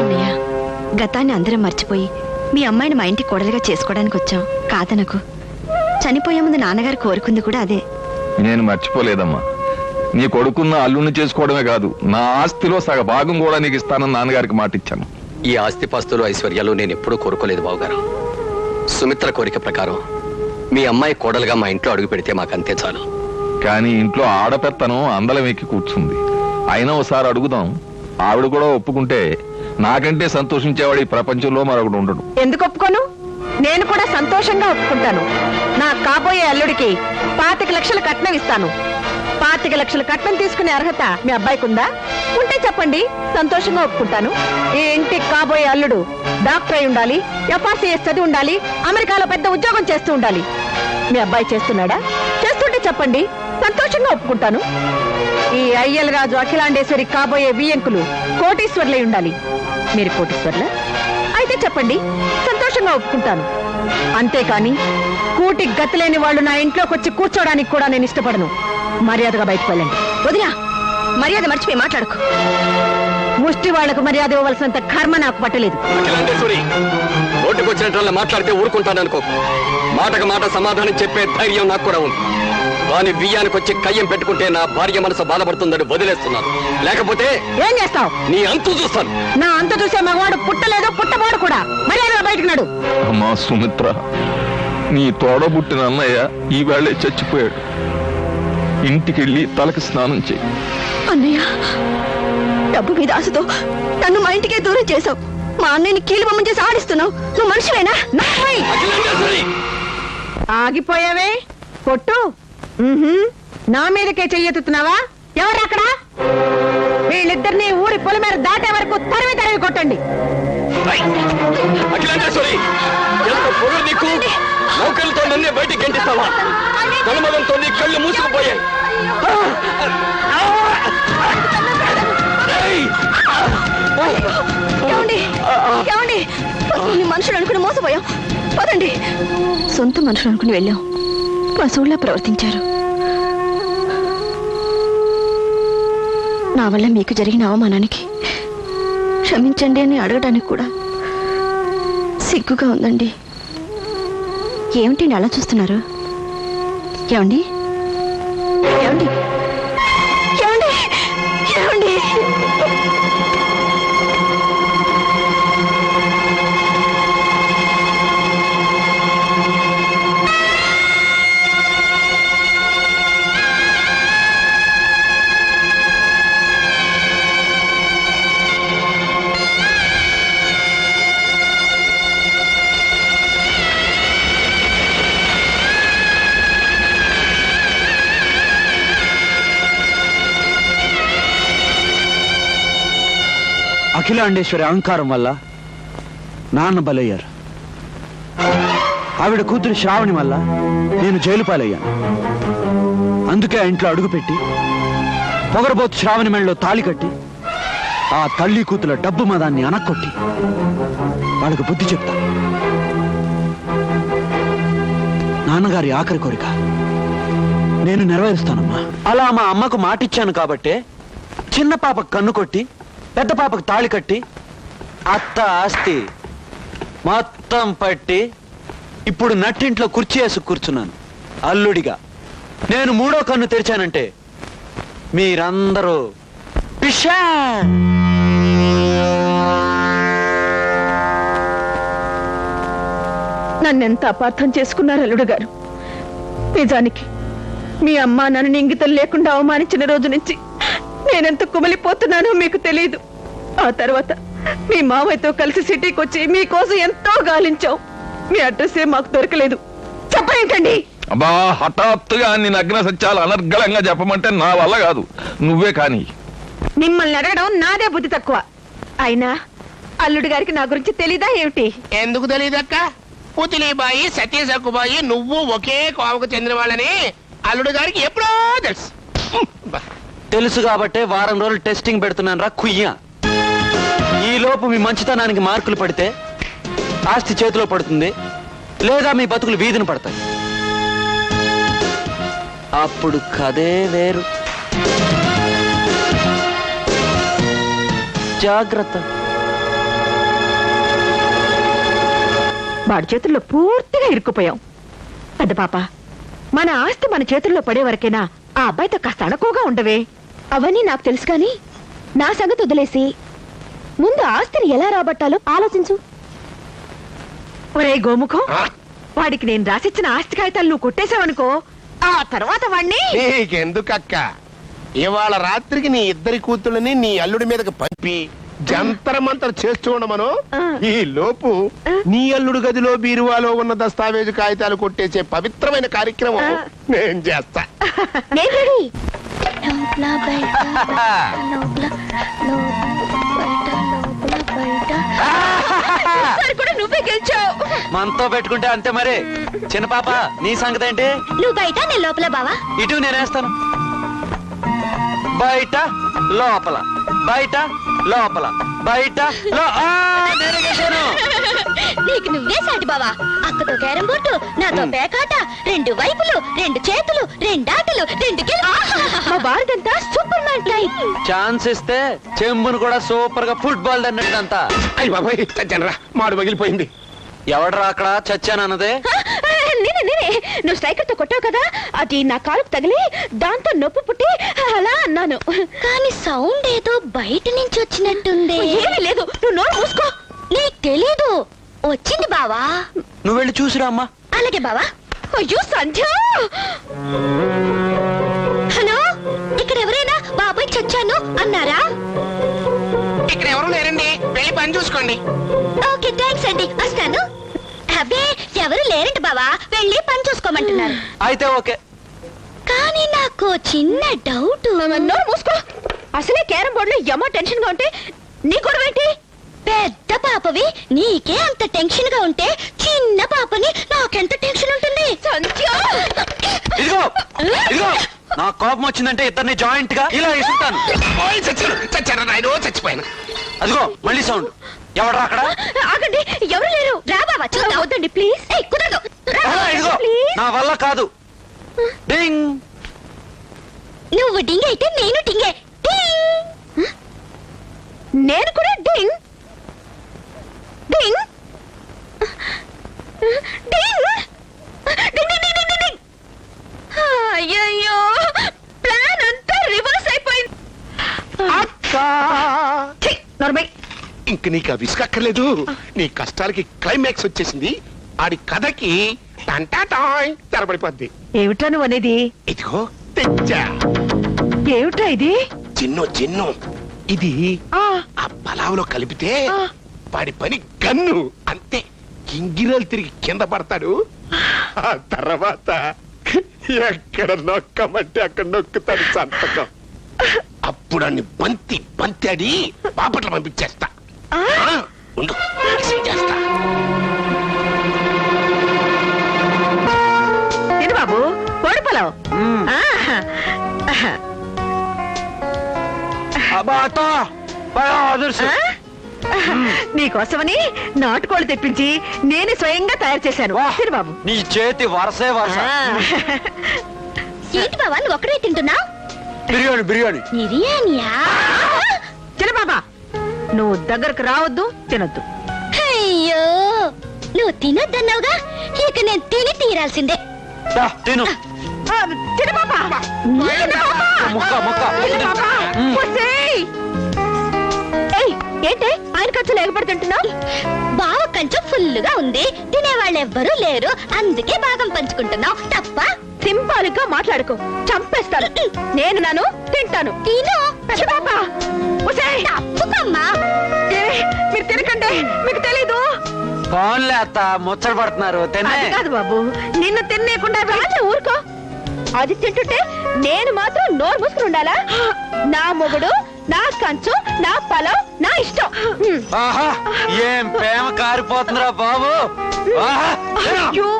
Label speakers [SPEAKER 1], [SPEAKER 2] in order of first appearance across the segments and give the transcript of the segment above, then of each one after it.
[SPEAKER 1] అన్నయ్య, గతాన్ని అందరం మర్చిపోయి మీ అమ్మాయిని మా ఇంటి కోడలిగా చేసుకోవడానికి వచ్చాం. కాదనకు. చనిపోయే ముందు నాన్నగారు కోరుకుంది కూడా అదే.
[SPEAKER 2] నేను మర్చిపోలేదమ్మా. నీ కొడుకున్న అల్లుని చేసుకోవడమే కాదు, నా ఆస్తిలో సగ భాగం కూడా నీకు ఇస్తానని నాన్నగారికి మాట ఇచ్చాను.
[SPEAKER 3] ఈ ఆస్తిపాస్తులు ఐశ్వర్యాలు నేను ఎప్పుడూ కోరుకోలేదు బావగారు. సుమిత్ర కోరిక ప్రకారం మీ అమ్మాయి కోడలుగా మా ఇంట్లో అడుగు పెడితే మాకంతే చాలు.
[SPEAKER 2] కానీ ఇంట్లో ఆడపెత్తనం అందలం ఎక్కి కూర్చుంది. అయినా ఒకసారి అడుగుదాం. ఆవిడ కూడా ఒప్పుకుంటే నాకంటే సంతోషించేవాడు ఈ ప్రపంచంలో మరొకడు ఉండడు.
[SPEAKER 4] ఎందుకు ఒప్పుకోను? నేను కూడా సంతోషంగా ఒప్పుకుంటాను. నా కాబోయే అల్లుడికి 25 లక్షల కట్నం ఇస్తాను. 25 లక్షల కట్నం తీసుకునే అర్హత మీ అబ్బాయికి ఉందా? ఉంటే చెప్పండి, సంతోషంగా ఒప్పుకుంటాను. ఈ ఇంటికి కాబోయే అల్లుడు డాక్టర్ అయి ఉండాలి, FRCS చదివి ఉండాలి, అమెరికాలో పెద్ద ఉద్యోగం చేస్తూ ఉండాలి. మీ అబ్బాయి చేస్తున్నాడా? చేస్తుంటే చెప్పండి, సంతోషంగా ఒప్పుకుంటాను. ఈ అయ్యల్ రాజు అఖిలాండేశ్వరి కాబోయే బియ్యంకులు కోటీశ్వర్లై ఉండాలి. మీరు కోటీశ్వర్లా? అయితే చెప్పండి, సంతోషంగా ఒప్పుకుంటాను. అంతేకాని కూటికి గతిలేని వాళ్ళు నా ఇంట్లోకి వచ్చి కూర్చోడానికి కూడా నేను ఇష్టపడను. మర్యాదగా బయటకు వెళ్ళండి.
[SPEAKER 1] వదినా, మర్యాద మర్చిపోయి మాట్లాడుకో.
[SPEAKER 4] ముష్టి వాళ్లకు మర్యాద ఇవ్వవలసినంత కర్మ నాకు పట్టలేదు.
[SPEAKER 3] ఓటుకొచ్చినట్టు మాట్లాడితే ఊరుకుంటాననుకో. మాటకు మాట సమాధానం చెప్పే ధైర్యం నాకు కూడా ఉంది. కానీ బియ్యానికి వచ్చి కయ్యం పెట్టుకుంటే నా భార్య మనసు బాధపడుతుందని వదిలేస్తున్నాను. లేకపోతే
[SPEAKER 4] ఏం చేస్తావు?
[SPEAKER 3] నీ అంతు చూస్తాను.
[SPEAKER 4] నా అంత చూసే మగవాడు పుట్టలేదు, పుట్టబోడు కూడా. మర్యాదగా బయటకు నాడు.
[SPEAKER 2] అమ్మా సుమిత్ర, నీ తోడబుట్టిన అన్నయ్య ఈ వేళే చచ్చిపోయాడు. ఇంటికెళ్ళి తలకి స్నానం చేయి.
[SPEAKER 1] అన్నయ్య, డబ్బు మీద ఆశతో నన్ను మా ఇంటికే దూరం చేసావు. మా అన్నయ్యని కీలు బొమ్మ చేసి ఆడిస్తున్నావు. నువ్వు మనిషివేనా?
[SPEAKER 4] ఆగిపోయావే కొట్టు. నా మీదకే చెయ్యెత్తుతున్నావా? ఎవరు అక్కడ? వీళ్ళిద్దరిని ఊరి పొలి మీద దాటే వరకు తరివి తరివి కొట్టండి.
[SPEAKER 3] నౌకలతో నన్నే బయటికి గంటిస్తావా? కనుమదంతో నీ కళ్ళు మూసుకుపోయాయి.
[SPEAKER 1] మనుషులు అనుకుని మోసపోయాం. పదండి. సొంత మనుషులు అనుకుని వెళ్ళాం, పశువుల్లా ప్రవర్తించారు. నా వల్ల మీకు జరిగిన అవమానానికి క్షమించండి అని అడగడానికి కూడా సిగ్గుగా ఉందండి. ఏమిటి అలా చూస్తున్నారు? ఏమండి? ఏమండి? ఏమండి? ఏమండి?
[SPEAKER 5] అఖిలాండేశ్వరి అహంకారం వల్ల నాన్న బలయ్యారు. ఆవిడ కూతురు శ్రావణి వల్ల నేను జైలు పాలయ్యాను. అందుకే ఆ ఇంట్లో అడుగుపెట్టి పొగరబోతు శ్రావణి మెళ్ళలో తాళి కట్టి ఆ తల్లి కూతుల డబ్బు మదాన్ని అనక్కొట్టి వాళ్ళకు బుద్ధి చెప్తాను. నాన్నగారి ఆఖరి కోరిక నేను నెరవేరుస్తానమ్మా. అలా మా అమ్మకు మాటిచ్చాను కాబట్టే చిన్న పాపకు కన్ను కొట్టి పెద్ద పాపకు తాళి కట్టి అత్త ఆస్తి మొత్తం పట్టి ఇప్పుడు నట్టింట్లో కుర్చీ వేసి కూర్చున్నాను అల్లుడిగా. నేను 3వ కన్ను తెరిచానంటే మీరందరూ పిషా.
[SPEAKER 4] నన్నెంత అపార్థం చేసుకున్నారు అల్లుడు గారు. నిజానికి మీ అమ్మ నన్ను ఇంగితం లేకుండా అవమానించిన రోజు నుంచి నేనెంత కుమిలిపోతున్నానో మీకు తెలియదు. ఆ తర్వాత మీ మావయ్యతో కలిసి సిటీకి వచ్చి మీకోసం ఎంతో గాలించాం. మీ అడ్రస్సే మాకు దొరకలేదు. చెప్పేంటండి?
[SPEAKER 2] అబ్బా, హఠాత్తుగా అన్ని నగ్న సత్యాలు అనర్గళంగా చెప్పమంటే నా వల్ల కాదు. నువ్వే కానీ.
[SPEAKER 4] మిమ్మల్ని అడగడం నాదే బుద్ధి తక్కువ. అయినా అల్లుడు గారికి నా గురించి తెలీదా ఏమిటి?
[SPEAKER 6] ఎందుకు తెలీదక్క? పుతిలీబాయి, సతీసక్కుబాయి నువ్వు ఒకే కోవకు చెందిన వాళ్ళని అల్లుడు గారికి ఎప్పుడో తెలుసు.
[SPEAKER 5] తెలుసు కాబట్టే వారం రోజులు టెస్టింగ్ పెడుతున్నాను రా కుయ్య. ఈ లోపు మీ మంచితనానికి మార్కులు పడితే ఆస్తి చేతిలో పడుతుంది, లేదా మీ బతుకులు వీధిన పడతాయి. అప్పుడు కదే వేరు. జాగ్రత్త.
[SPEAKER 4] వాడి చేతుల్లో పూర్తిగా ఇరుక్కుపోయాం. పెద్ద పాప, మన ఆస్తి మన చేతుల్లో పడే వరకేనా ఆ అబ్బాయితో కాస్త అణకువగా ఉండవే.
[SPEAKER 1] అవన్నీ నాకు తెలుసు కానీ నా సంగతి వదిలేసి ముందు ఆస్తిని ఎలా రాబట్టాలో ఆలోచించు.
[SPEAKER 4] ఒరే గోముఖం, వాడికి నేను రాసిచ్చిన ఆస్తి కాగితాలు నువ్వు కొట్టేశావనుకో, ఆ తర్వాత వాణ్ణి
[SPEAKER 6] నీకెందుకక్క, ఇవాళ రాత్రికి నీ ఇద్దరి కూతుళ్ళని నీ అల్లుడి మీదకి పంపి జంతర మంతర చేస్తూ ఉండమను. ఈ లోపు నీ అల్లుడు గదిలో బీరువాలో ఉన్న దస్తావేజు కాగితాలు కొట్టేసే పవిత్రమైన కార్యక్రమం నేను చేస్తా.
[SPEAKER 1] నువ్వే గెలిచావు.
[SPEAKER 5] మనతో పెట్టుకుంటే అంతే మరి. చిన్న పాప, నీ సంగతి ఏంటి?
[SPEAKER 1] నువ్వు బయట నేను లోపల బావా.
[SPEAKER 5] ఇటు నేనేస్తాను. బయట లోపల, బయట లోపల, బయట నేనే గెలిచాను.
[SPEAKER 1] నీకు నువ్వే సాటి బావా. అక్కతో క్యారం బోర్డు, నాతో పేకాట, 2 వైపులు, 2 చేతులు, 2 ఆటలు, 2 మా భారతంతా సూపర్ మ్యాన్ టైప్.
[SPEAKER 5] ఛాన్స్ ఇస్తే చెంబును కూడా సూపర్ గా ఫుట్బాల్ అన్నట్టంతా.
[SPEAKER 6] అయ్యి బాబాయ్, జనరా మాడు పగిలిపోయింది.
[SPEAKER 5] ఎవడరా అక్కడ చచ్చానన్నదే?
[SPEAKER 1] నేనే. నువ్వు స్ట్రైకర్ తో కొట్టావు కదా, అది నా కాలుకు తగిలి దాంతో నొప్పి పుట్టి అలా అన్నాను. కానీ సౌండ్ ఏదో బయట నుంచి వచ్చినట్టుంది. ఏమీ లేదు, నువ్వు నోరు మూసుకో. నీకు తెలీదు, వచ్చింది బావా.
[SPEAKER 5] నువ్వు వెళ్ళి చూసిరా అమ్మా.
[SPEAKER 1] అలాగే బావా. అయ్యో సంధ్య, హలో, ఇక్కడ ఎవరైనా బాబాయ్ చచ్చాను అన్నారా?
[SPEAKER 6] ఇక్కడ ఎవరు లేరండి, వెళ్ళి పని చూసుకోండి.
[SPEAKER 1] ఓకే, థ్యాంక్స్ అండి, వస్తాను. అబ్బే, ఎవరు లేరండి బావా, వెళ్ళి పని చూసుకోమంటున్నారు.
[SPEAKER 5] అయితే ఓకే.
[SPEAKER 1] కానీ నాకు చిన్న డౌట్. నోరు మూసుకో. అసలే క్యారం బోర్డులో ఏమో టెన్షన్ గా ఉంటే నీ కూడా ఏంటి? పెద్ద పాపవి నీకే అంత టెన్షన్ గా ఉంటే చిన్న పాపని నాకెంత టెన్షన్ ఉంటుంది.
[SPEAKER 5] ఇదిగో ఇదిగో, నా కోపం వచ్చిందంటే ఇద్దరిని జాయింట్ గా ఇలా ఇస్తాను.
[SPEAKER 6] చచ్చారా నాయనో, చచ్చిపోయాను.
[SPEAKER 5] అదిగో మళ్ళీ సౌండ్. ఎవడరా అక్కడ?
[SPEAKER 1] ఆగండి, ఎవరు లేరు. రా బావా, చూద్దాం. వద్దండి ప్లీజ్. కుదరదు.
[SPEAKER 5] ఇదిగో, నా వల్ల కాదు. డింగ్.
[SPEAKER 1] నువ్వు డింగ్ అయితే నేను డింగే. డింగ్. నేను కూడా డింగ్. డింగ్. డింగ్. డింగ్. అయ్యయ్యో, ప్లాన్ అంతా రివర్స్ అయిపోయింది.
[SPEAKER 4] నర్మై,
[SPEAKER 6] ఇంక నీకు ఆ విసుగక్కర్లేదు. నీ కష్టాలకి క్లైమాక్స్ వచ్చేసింది. ఆడి కథకి టంటాటాయ్ తెరపడిపోద్ది.
[SPEAKER 4] ఏమిటా నువ్వు అనేది?
[SPEAKER 6] ఇదిగో తెచ్చా.
[SPEAKER 4] ఏమిటా ఇది?
[SPEAKER 6] చిన్ను ఇది ఆ పలావులో కలిపితే వాడి పని గన్ను అంతే. గింగిరాలు తిరిగి కింద పడతాడు. ఆ తర్వాత ఎక్కడ నొక్కమంటే అక్కడ నొక్కుతాడు సంతకం. అప్పుడు అన్ని బంతి బాపట్ల పంపించేస్తా. ఉండు, చేస్తా.
[SPEAKER 4] తిను బాబు, కోడి పొలం. నీకోసమని నాటుకోళ్ళు తెప్పించి నేను స్వయంగా తయారు చేశాను. తిను బాబు.
[SPEAKER 5] నీ చేతి వరసే వరస.
[SPEAKER 1] ఏంటి బావా, నువ్వు ఒక్కడే తింటున్నావు?
[SPEAKER 5] బిర్యానీ.
[SPEAKER 1] బిర్యానీయా?
[SPEAKER 4] తిను బాబా, నువ్వు దగ్గరకు రావద్దు, తినొద్దు.
[SPEAKER 1] అయ్యో, నువ్వు తినొద్దన్నావుగా, ఇక నేను తిని తీరాల్సిందే.
[SPEAKER 5] తిను.
[SPEAKER 4] తిను బాబా. ఏంటే ఆయన ఖర్చు లేకపోతే తింటున్నావు?
[SPEAKER 1] బావ కంచం ఫుల్లుగా ఉంది, తినేవాళ్ళు ఎవ్వరూ లేరు, అందుకే భాగం పంచుకుంటున్నావు తప్ప.
[SPEAKER 4] సింపుల్ గా మాట్లాడుకో, చంపేస్తాను. నేను నాను తింటాను.
[SPEAKER 1] తిను
[SPEAKER 4] బాబా.
[SPEAKER 1] తప్పుకమ్మా.
[SPEAKER 4] మీరు తినకండి, మీకు తెలీదు.
[SPEAKER 5] ఫోన్లే అత్త, ముచ్చట పడుతున్నారు.
[SPEAKER 4] అది కాదు బాబు, నిన్ను తినేయకుండా రాజు ఊరుకో. అది తింటుంటే నేను మాత్రం నోరు మూసుకుని ఉండాలా? నా మొగుడు, నా కంచు, నా పొలం, నా ఇష్టం.
[SPEAKER 5] ఆహా, ఏం ప్రేమ కారిపోతుందిరా బాబు.
[SPEAKER 4] అయ్యో.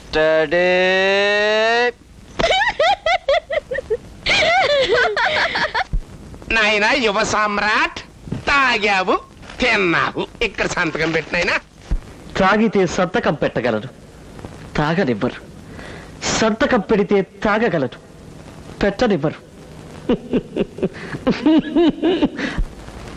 [SPEAKER 5] స్టడీ.
[SPEAKER 6] నాయనా యువ సామ్రాట్, తాగావు తిన్నావు. ఇక్కడ సంతకం పెట్టినైనా
[SPEAKER 7] తాగితే సంతకం పెట్టగలరు, తాగనివ్వరు. సంతకం పెడితే తాగగలరు, పెట్టనివ్వరు.